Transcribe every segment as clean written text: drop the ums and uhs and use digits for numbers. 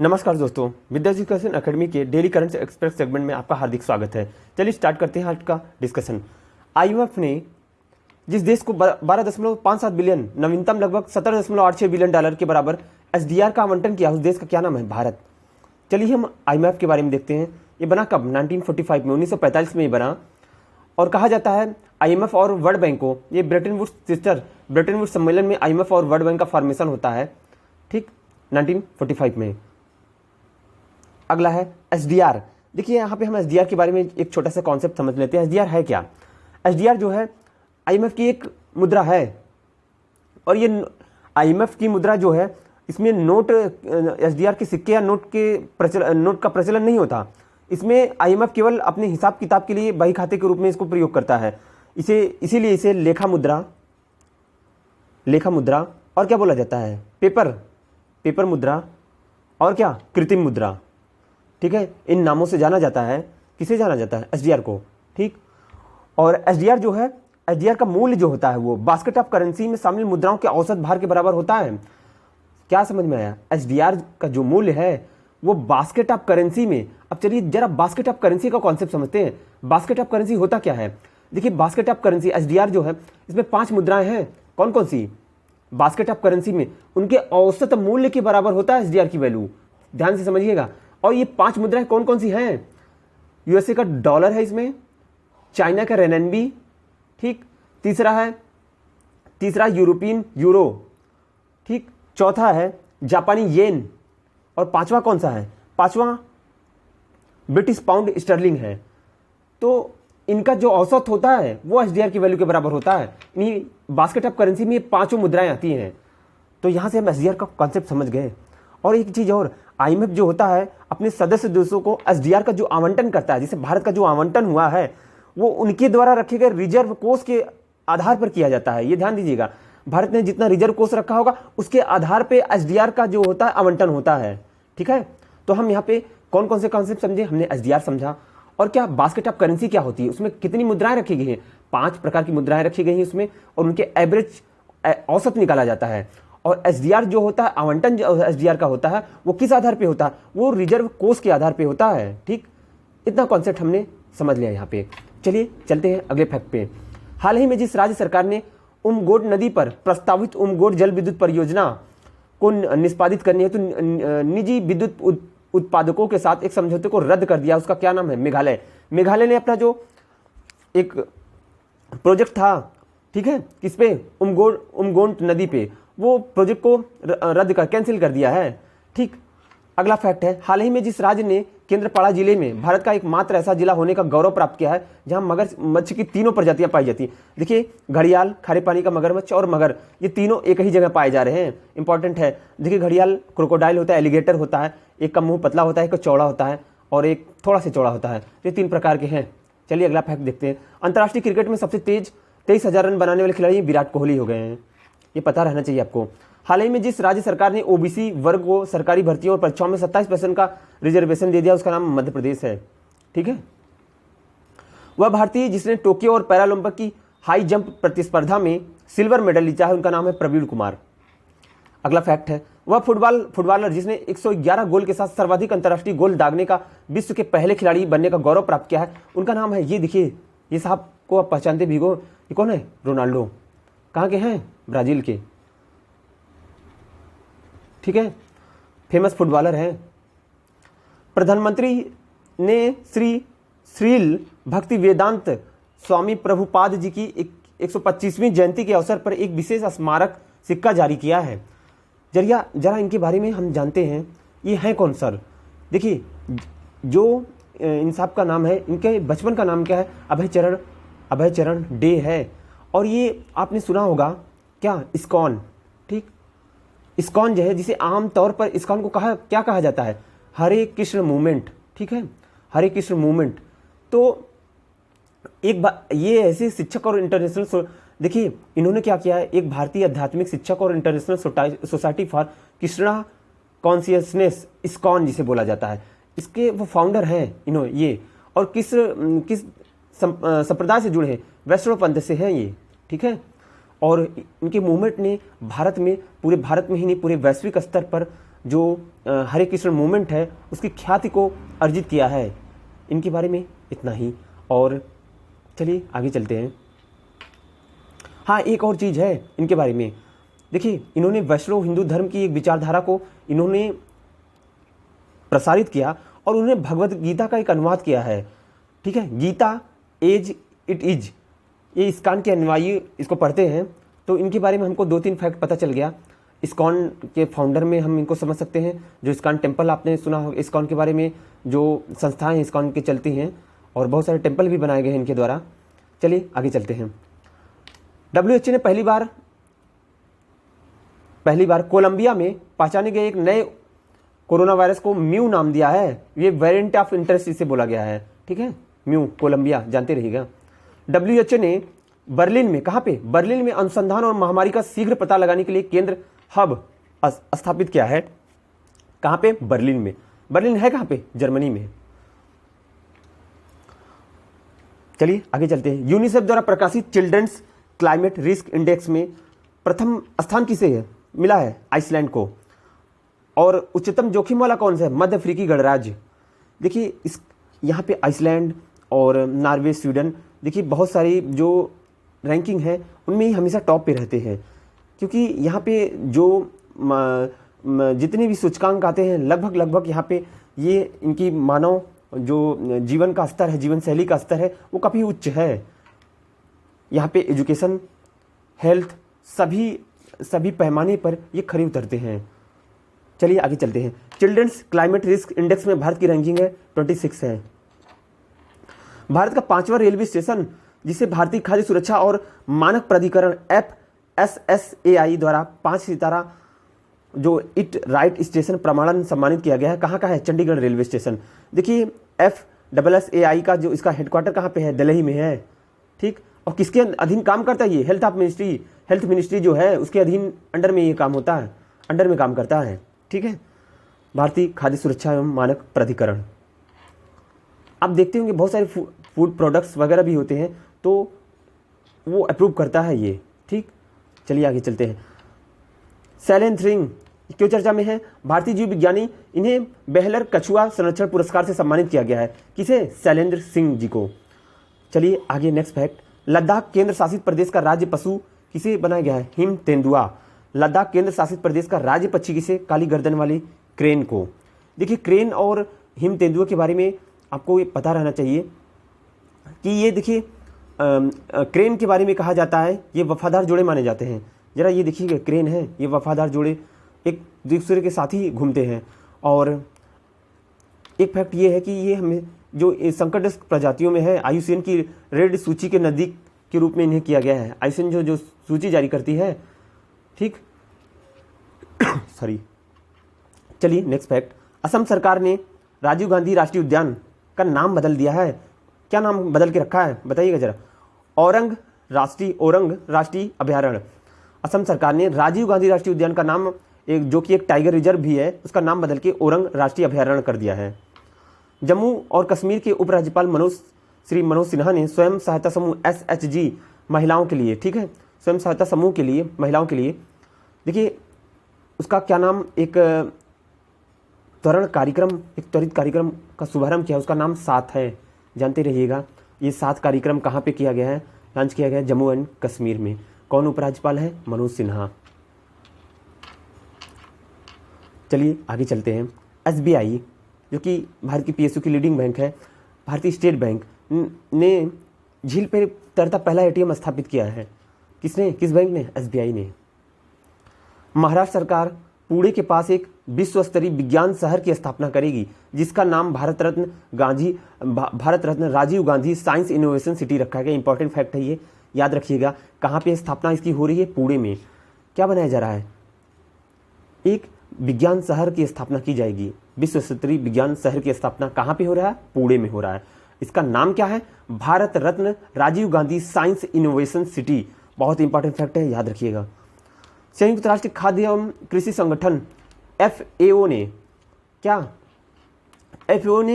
नमस्कार दोस्तों, विद्या education academy के डेली करंट एक्सप्रेस सेगमेंट में आपका हार्दिक स्वागत है। चलिए स्टार्ट करते हैं आज का डिस्कशन। आईएमएफ ने जिस देश को 12.57 बिलियन, नवीनतम लगभग 17.86 बिलियन डॉलर के बराबर एसडीआर का आवंटन किया, उस देश का क्या नाम है? भारत। चलिए हम आईएमएफ के बारे में देखते हैं। ये बना कब? 1945 में, 1945 में ये बना। और कहा जाता है आईएमएफ और वर्ल्ड बैंक को, ये ब्रेटन वुड्स सम्मेलन में आईएमएफ और वर्ल्ड बैंक का फॉर्मेशन होता है, ठीक, 1945 में। अगला है एसडीआर। देखिए यहाँ पे हम एसडीआर के बारे में एक छोटा सा कॉन्सेप्ट समझ लेते हैं। एसडीआर है क्या? एसडीआर जो है आईएमएफ की एक मुद्रा है, और ये आईएमएफ की मुद्रा जो है, इसमें नोट, एसडीआर के सिक्के या नोट का प्रचलन नहीं होता। इसमें आईएमएफ केवल अपने हिसाब किताब के लिए बही खाते के रूप में इसको प्रयोग करता है। इसीलिए इसे लेखा मुद्रा और क्या बोला जाता है? पेपर मुद्रा और क्या? कृत्रिम मुद्रा, ठीक है। इन नामों से जाना जाता है। किसे जाना जाता है? एसडीआर को, ठीक। और एसडीआर जो है, एसडीआर का मूल्य जो होता है वो बास्केट ऑफ करेंसी में शामिल मुद्राओं के औसत भार के बराबर होता है। क्या समझ में आया? एसडीआर का जो मूल्य है वो बास्केट ऑफ करेंसी में। अब चलिए जरा बास्केट ऑफ करेंसी का कॉन्सेप्ट समझते हैं। बास्केट ऑफ करेंसी होता क्या है? देखिए बास्केट ऑफ करेंसी, एसडीआर जो है, इसमें 5 मुद्राएं हैं। कौन कौन सी? बास्केट ऑफ करेंसी में उनके औसत मूल्य के बराबर होता है एसडीआर की वैल्यू। ध्यान से समझिएगा। और ये 5 मुद्राएं कौन कौन सी हैं? यूएसए का डॉलर है इसमें, चाइना का रेनबी, ठीक, तीसरा यूरोपियन यूरो, ठीक, चौथा है जापानी येन, और पांचवा कौन सा है? पांचवा ब्रिटिश पाउंड स्टर्लिंग है। तो इनका जो औसत होता है वो एसडीआर की वैल्यू के बराबर होता है। इन्हीं बास्केट ऑफ करेंसी में ये 5 मुद्राएं आती हैं। तो यहां से हम एसडीआर का कॉन्सेप्ट समझ गए। और एक चीज और, आईएमएफ जो होता है अपने सदस्य देशों को एसडीआर का जो आवंटन करता है, जैसे भारत का जो आवंटन हुआ है वो उनके द्वारा रखे गए रिजर्व कोष के आधार पर किया जाता है। ये ध्यान दीजिएगा, भारत ने जितना रिजर्व कोष रखा होगा उसके आधार पर एसडीआर का जो होता है आवंटन होता है, ठीक है। तो हम यहाँ पे कौन कौन से कॉन्सेप्ट समझे? हमने एसडीआर समझा। और क्या बास्केट ऑफ करेंसी क्या होती है? उसमें कितनी मुद्राएं रखी गई हैं? 5 प्रकार की मुद्राएं रखी गई हैं उसमें, और उनके एवरेज औसत निकाला जाता है। और एसडीआर जो होता है, आवंटन जो एसडीआर का होता है वो किस आधार पे होता है? वो रिजर्व कोष के आधार पे होता है, ठीक। इतना कॉन्सेप्ट हमने समझ लिया यहाँ पे। चलिए चलते हैं अगले फैक्ट पे। हाल ही में जिस राज्य सरकार ने उमगोड नदी पर प्रस्तावित उमगोड जल विद्युत परियोजना को निष्पादित करनी है तो निजी विद्युत उत्पादकों के साथ एक समझौते को रद्द कर दिया, उसका क्या नाम है? मेघालय। मेघालय ने अपना जो एक प्रोजेक्ट था, ठीक है, किस पे? उमगोड नदी पे, वो प्रोजेक्ट को रद्द कर, कैंसिल कर दिया है, ठीक। अगला फैक्ट है, हाल ही में जिस राज्य ने केंद्रपाड़ा जिले में भारत का एकमात्र ऐसा जिला होने का गौरव प्राप्त किया है जहां मगरमच्छ की 3 प्रजातियां पाई जाती हैं। देखिए घड़ियाल, खारे पानी का मगरमच्छ और मगर, ये तीनों एक ही जगह पाए जा रहे हैं। इंपॉर्टेंट है। देखिए घड़ियाल क्रोकोडाइल होता है, एलिगेटर होता है, एक का मुंह पतला होता है, एक का चौड़ा होता है, और एक थोड़ा सा चौड़ा होता है। ये 3 प्रकार के हैं। चलिए अगला फैक्ट देखते हैं। अंतर्राष्ट्रीय क्रिकेट में सबसे तेज 23,000 रन बनाने वाले खिलाड़ी विराट कोहली हो गए हैं। ये पता रहना चाहिए आपको। हाल ही में जिस राज्य सरकार ने ओबीसी वर्ग को सरकारी भर्तियों और परीक्षाओं में 27% का रिजर्वेशन दे दिया, उसका नाम मध्य प्रदेश है, ठीक है। वह भारतीय जिसने टोक्यो और पैरालंपिक की हाई जंप प्रतिस्पर्धा में सिल्वर मेडल जीता है, उनका नाम है प्रवीण कुमार। अगला फैक्ट है, वह फुटबॉलर जिसने 111 गोल के साथ सर्वाधिक अंतर्राष्ट्रीय गोल दागने का विश्व के पहले खिलाड़ी बनने का गौरव प्राप्त किया है, उनका नाम है, ये देखिए, ये साहब को आप पहचानते भी हो, ये कौन है? रोनाल्डो। कहाँ के हैं? ब्राजील के, ठीक है, फेमस फुटबॉलर हैं। प्रधानमंत्री ने श्रील भक्ति वेदांत स्वामी प्रभुपाद जी की 125वीं जयंती के अवसर पर एक विशेष स्मारक सिक्का जारी किया है। जरा इनके बारे में हम जानते हैं। ये हैं कौन सर? देखिए जो इन साहब का नाम है, इनके बचपन का नाम क्या है? अभय चरण डे है। और ये आपने सुना होगा क्या? इस्कॉन, ठीक। इस्कॉन जो है, जिसे आम तौर पर इस्कॉन को क्या कहा जाता है? हरे कृष्ण मूवमेंट, ठीक है, हरे कृष्ण मूवमेंट। तो एक बार ये ऐसे शिक्षक और इंटरनेशनल, देखिए इन्होंने क्या किया है, एक भारतीय आध्यात्मिक शिक्षक और international society for Krishna consciousness, ISKCON जिसे बोला जाता है, इसके वो फाउंडर हैं इन्होंने ये। और किस संप्रदाय से जुड़े हैं? वैष्णव पंथ से हैं ये, ठीक है। और इनके मूवमेंट ने पूरे भारत में ही नहीं, पूरे वैश्विक स्तर पर जो हरे कृष्ण मूवमेंट है उसकी ख्याति को अर्जित किया है। इनके बारे में इतना ही, और चलिए आगे चलते हैं। हाँ, एक और चीज़ है इनके बारे में। देखिए, इन्होंने वैष्णव हिंदू धर्म की एक विचारधारा को इन्होंने प्रसारित किया और उन्होंने भगवत गीता का एक अनुवाद किया है। ठीक है, गीता एज इट इज, ये इस्कॉन के अनुयायी इसको पढ़ते हैं। तो इनके बारे में हमको 2-3 फैक्ट पता चल गया। इस्कॉन के फाउंडर में हम इनको समझ सकते हैं। जो इस्कॉन टेम्पल आपने सुना होगा, इस्कॉन के बारे में जो संस्थाएं इस्कॉन की चलती हैं, और बहुत सारे टेम्पल भी बनाए गए हैं इनके द्वारा। चलिए आगे चलते हैं। WHO ने पहली बार कोलंबिया में पहचाने गए एक नए कोरोना वायरस को म्यू नाम दिया है। ये वेरिएंट ऑफ इंटरेस्ट इसे बोला गया है। ठीक है, म्यू, कोलंबिया, जानते रहिएगा। WHO ने बर्लिन में, कहाँ पे? बर्लिन में अनुसंधान और महामारी का शीघ्र पता लगाने के लिए केंद्र हब स्थापित किया है। कहाँ पे? बर्लिन में। बर्लिन है कहाँ पे? जर्मनी में। चलिए आगे चलते हैं। यूनिसेफ द्वारा प्रकाशित चिल्ड्रंस क्लाइमेट रिस्क इंडेक्स में प्रथम स्थान किसे है मिला है? आइसलैंड को। और उच्चतम जोखिम वाला कौन सा है? मध्य अफ्रीकी गणराज्य। देखिए, इस यहाँ पे आइसलैंड और नॉर्वे, स्वीडन, देखिए बहुत सारी जो रैंकिंग है उनमें ही हमेशा टॉप पे रहते हैं, क्योंकि यहाँ पे जो जितने भी सूचकांक आते हैं लगभग यहाँ पे ये इनकी मानव जो जीवन का स्तर है, जीवन शैली का स्तर है, वो काफ़ी उच्च है। यहाँ पे एजुकेशन, हेल्थ, सभी पैमाने पर ये खरे उतरते हैं। चलिए आगे चलते हैं। चिल्ड्रंस क्लाइमेट रिस्क इंडेक्स में भारत की रैंकिंग है 26 है। भारत का 5वां रेलवे स्टेशन, जिसे भारतीय खाद्य सुरक्षा और मानक प्राधिकरण FSSAI द्वारा 5 सितारा जो इट राइट स्टेशन प्रमाणन सम्मानित किया गया है, कहाँ का है? Chandigarh railway station. देखिए, FSSAI का जो इसका हेडक्वार्टर कहाँ पे है? दिल्ली में है। ठीक, और किसके अधीन काम करता है ये? हेल्थ मिनिस्ट्री जो है उसके अधीन, अंडर में ये काम होता है, अंडर में काम करता है। ठीक है, भारतीय खाद्य सुरक्षा एवं मानक प्राधिकरण। आप देखते होंगे बहुत सारे फूड प्रोडक्ट्स वगैरह भी होते हैं, तो वो अप्रूव करता है ये। ठीक, चलिए आगे चलते हैं। शैलेंद्र क्यों चर्चा में है? भारतीय जीव विज्ञानी, इन्हें बेहलर कछुआ संरक्षण पुरस्कार से सम्मानित किया गया है। किसे? शैलेंद्र सिंह जी को। चलिए आगे नेक्स्ट फैक्ट। लद्दाख केंद्र शासित प्रदेश का राज्य पशु किसे बनाया गया है? हिम तेंदुआ। लद्दाख केंद्र शासित प्रदेश का राज्य पक्षी किसे? काली गर्दन वाली क्रेन को। देखिए, क्रेन और हिम तेंदुआ के बारे में आपको ये पता रहना चाहिए कि ये देखिए क्रेन के बारे में कहा जाता है ये वफादार जोड़े माने जाते हैं। जरा ये देखिएगा, क्रेन है, ये वफादार जोड़े एक दूसरे के साथ ही घूमते हैं। और एक फैक्ट ये है कि ये हमें जो संकटग्रस्त प्रजातियों में है, IUCN की रेड सूची के नज़दीक के रूप में इन्हें किया गया है। IUCN जो सूची जारी करती है। ठीक सॉरी। चलिए नेक्स्ट फैक्ट। असम सरकार ने राजीव गांधी राष्ट्रीय उद्यान का नाम बदल दिया है। क्या नाम बदल के रखा है बताइएगा जरा? औरंग राष्ट्रीय अभयारण्य। असम सरकार ने राजीव गांधी राष्ट्रीय उद्यान का नाम, एक जो कि एक टाइगर रिजर्व भी है, उसका नाम बदल के औरंग राष्ट्रीय अभयारण्य कर दिया है। जम्मू और कश्मीर के उपराज्यपाल श्री मनोज सिन्हा ने स्वयं सहायता समूह SHG महिलाओं के लिए, ठीक है, स्वयं सहायता समूह के लिए महिलाओं के लिए, देखिए उसका क्या नाम, एक त्वरित कार्यक्रम का शुभारंभ किया। उसका नाम 7 है, जानते रहिएगा। ये 7 कार्यक्रम कहाँ पे किया गया है? लॉन्च किया गया है जम्मू एंड कश्मीर में। कौन उपराज्यपाल है? मनोज सिन्हा। चलिए आगे चलते हैं। SBI जो कि भारत की PSU की लीडिंग बैंक है, भारतीय स्टेट बैंक ने झील पर तैरता पहला ATM स्थापित किया है। किसने? किस बैंक ने? SBI ने। महाराष्ट्र सरकार पुणे के पास एक विश्व स्तरीय विज्ञान शहर की स्थापना करेगी, जिसका नाम Bharat Ratna Rajiv Gandhi science innovation city रखा गया। इंपॉर्टेंट फैक्ट है ये, याद रखिएगा। कहाँ पे स्थापना इसकी हो रही है? पुणे में। क्या बनाया जा रहा है? एक विज्ञान शहर की स्थापना की जाएगी। विश्व स्तरीय विज्ञान शहर की स्थापना कहाँ पे हो रहा है? पुणे में हो रहा है। इसका नाम क्या है? Bharat Ratna Rajiv Gandhi science innovation city. बहुत इंपॉर्टेंट फैक्ट है, याद रखिएगा। संयुक्त राष्ट्र खाद्य एवं कृषि संगठन FAO ने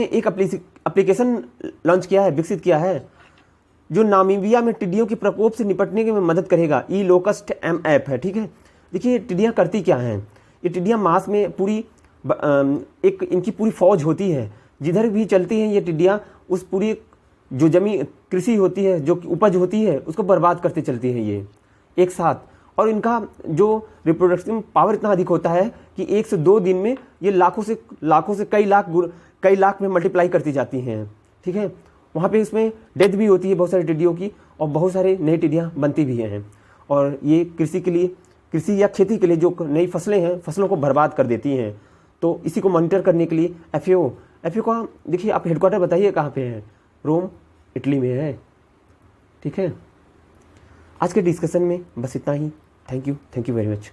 एक एप्लीकेशन लॉन्च किया है, विकसित किया है, जो नामीबिया में टिड्डियों के प्रकोप से निपटने में मदद करेगा। ई लोकस्ट M ऐप है। ठीक है, देखिए टिड्डियाँ करती क्या हैं? ये टिड्डियाँ मास में पूरी एक इनकी पूरी फौज होती है, जिधर भी चलती हैं ये टिड्डियाँ उस पूरी जो जमीन कृषि होती है, जो उपज होती है, उसको बर्बाद करते चलती हैं ये एक साथ। और इनका जो रिप्रोडक्शन पावर इतना अधिक होता है कि 1 से 2 दिन में ये लाखों से कई लाख में मल्टीप्लाई करती जाती हैं, ठीक है। वहाँ पे इसमें डेथ भी होती है बहुत सारी टिड्डियों की, और बहुत सारे नई टिड्डियाँ बनती भी हैं। और ये कृषि या खेती के लिए जो नई फसलें हैं, फसलों को बर्बाद कर देती हैं। तो इसी को मॉनिटर करने के लिए एफएओ का देखिए, आप हेडक्वार्टर बताइए कहाँ पे है? रोम, इटली में है, ठीक है। आज के डिस्कशन में बस इतना ही। Thank you very much.